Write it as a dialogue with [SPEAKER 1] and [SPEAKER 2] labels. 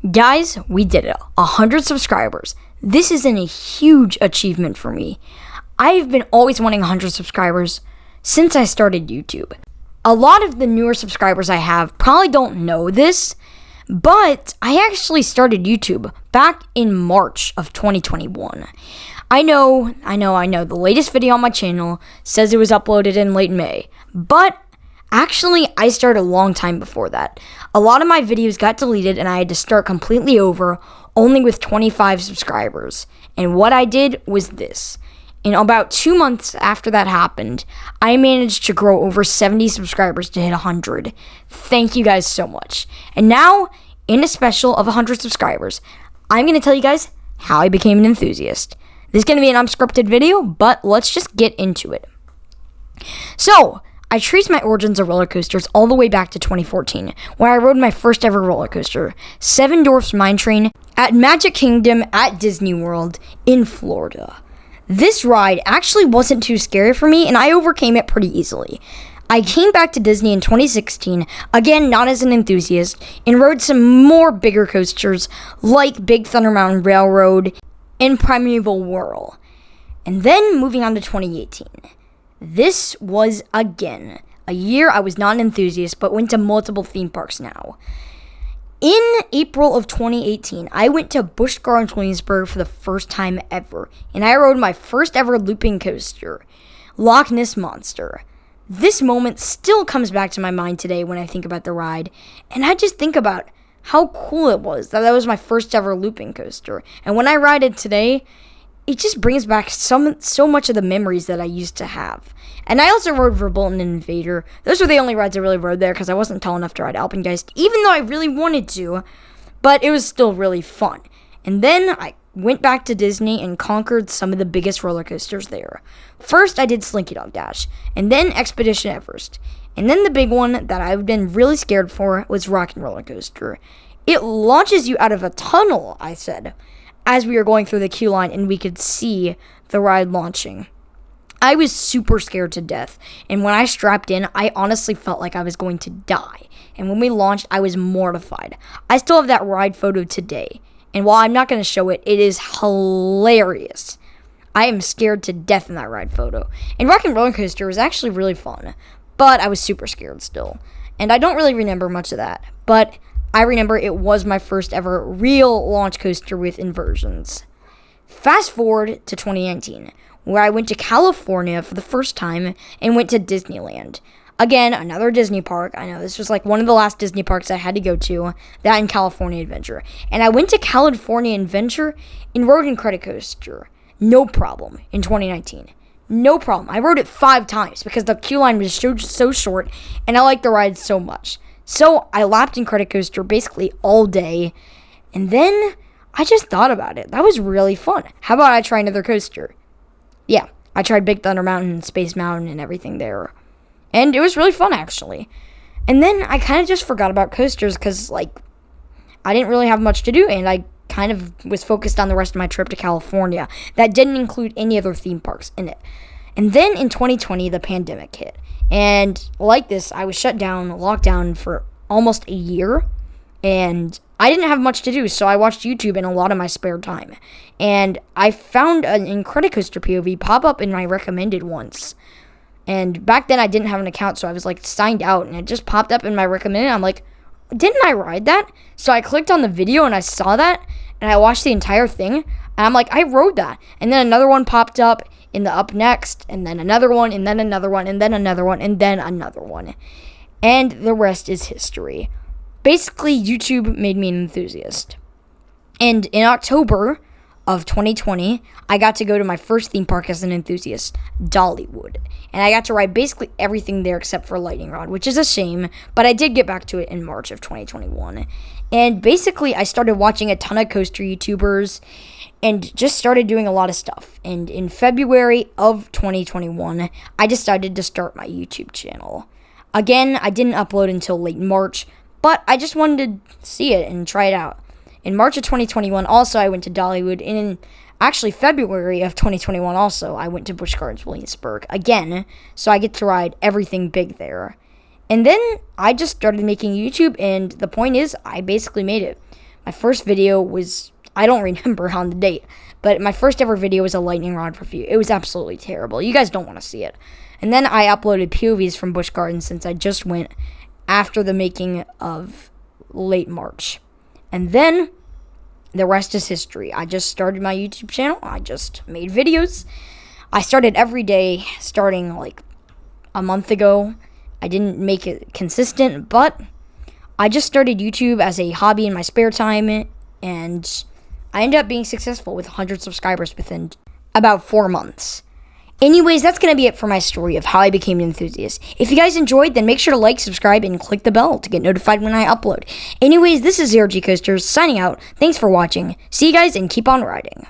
[SPEAKER 1] Guys, we did it. 100 subscribers. This is a huge achievement for me. I've been always wanting 100 subscribers since I started YouTube. A lot of the newer subscribers I have probably don't know this, but I actually started YouTube back in March of 2021. I know, the latest video on my channel says it was uploaded in late May, but actually, I started a long time before that. A lot of my videos got deleted and I had to start completely over, only with 25 subscribers. And what I did was this. In about 2 months after that happened, I managed to grow over 70 subscribers to hit 100. Thank you guys so much. And now, in a special of 100 subscribers, I'm going to tell you guys how I became an enthusiast. This is going to be an unscripted video, but let's just get into it. So, I traced my origins of roller coasters all the way back to 2014, where I rode my first ever roller coaster, Seven Dwarfs Mine Train, at Magic Kingdom at Disney World in Florida. This ride actually wasn't too scary for me, and I overcame it pretty easily. I came back to Disney in 2016, again not as an enthusiast, and rode some more bigger coasters like Big Thunder Mountain Railroad and Primeval Whirl. And then moving on to 2018. This was, again, a year I was not an enthusiast, but went to multiple theme parks now. In April of 2018, I went to Busch Gardens Williamsburg for the first time ever, and I rode my first ever looping coaster, Loch Ness Monster. This moment still comes back to my mind today when I think about the ride, and I just think about how cool it was that was my first ever looping coaster. And when I ride it today, it just brings back so much of the memories that I used to have. And I also rode Verbolten and Invader. Those were the only rides I really rode there because I wasn't tall enough to ride Alpengeist, even though I really wanted to. But it was still really fun. And then I went back to Disney and conquered some of the biggest roller coasters there. First, I did Slinky Dog Dash, and then Expedition Everest. And then the big one that I've been really scared for was Rock and Roller Coaster. It launches you out of a tunnel, I said, as we were going through the queue line and we could see the ride launching. I was super scared to death, and when I strapped in, I honestly felt like I was going to die. And when we launched, I was mortified. I still have that ride photo today, and while I'm not going to show it, it is hilarious. I am scared to death in that ride photo. And Rock and Roller Coaster was actually really fun, but I was super scared still. And I don't really remember much of that, but I remember it was my first ever real launch coaster with inversions. Fast forward to 2019, where I went to California for the first time and went to Disneyland. Again, another Disney park. I know this was like one of the last Disney parks I had to go to, that in California Adventure. And I went to California Adventure and rode Incredicoaster. No problem in 2019. No problem. I rode it 5 times because the queue line was so short and I liked the ride so much. So I lapped Incredicoaster basically all day, and then I just thought about it. That was really fun. How about I try another coaster? Yeah, I tried Big Thunder Mountain and Space Mountain and everything there, and it was really fun actually. And then I kind of just forgot about coasters because I didn't really have much to do, and I kind of was focused on the rest of my trip to California. That didn't include any other theme parks in it. And then in 2020, the pandemic hit. And like this, I was shut down, locked down for almost a year. And I didn't have much to do, so I watched YouTube in a lot of my spare time. And I found an Incredicoaster POV pop up in my recommended once. And back then, I didn't have an account, so I was signed out. And it just popped up in my recommended. I'm like, didn't I ride that? So I clicked on the video and I saw that. And I watched the entire thing. And I'm like, I rode that. And then another one popped up in the up next, and then another one, and then another one, and then another one, and then another one. And the rest is history. Basically, YouTube made me an enthusiast. And in October of 2020, I got to go to my first theme park as an enthusiast, Dollywood. And I got to ride basically everything there except for Lightning Rod, which is a shame, but I did get back to it in March of 2021. And basically, I started watching a ton of coaster YouTubers and just started doing a lot of stuff. And in February of 2021, I decided to start my YouTube channel. Again, I didn't upload until late March, but I just wanted to see it and try it out. In March of 2021, also, I went to Dollywood. And in actually February of 2021, also, I went to Busch Gardens Williamsburg again, so I get to ride everything big there. And then I just started making YouTube, and the point is, I basically made it. My first video was, I don't remember on the date, but my first ever video was a lightning rod review. It was absolutely terrible. You guys don't want to see it. And then I uploaded POVs from Busch Gardens since I just went after the making of late March. And then the rest is history. I just started my YouTube channel. I just made videos. I started every day starting like a month ago. I didn't make it consistent, but I just started YouTube as a hobby in my spare time, and I ended up being successful with 100 subscribers within about 4 months. Anyways, that's going to be it for my story of how I became an enthusiast. If you guys enjoyed, then make sure to like, subscribe, and click the bell to get notified when I upload. Anyways, this is Zero G Coasters signing out. Thanks for watching. See you guys, and keep on riding.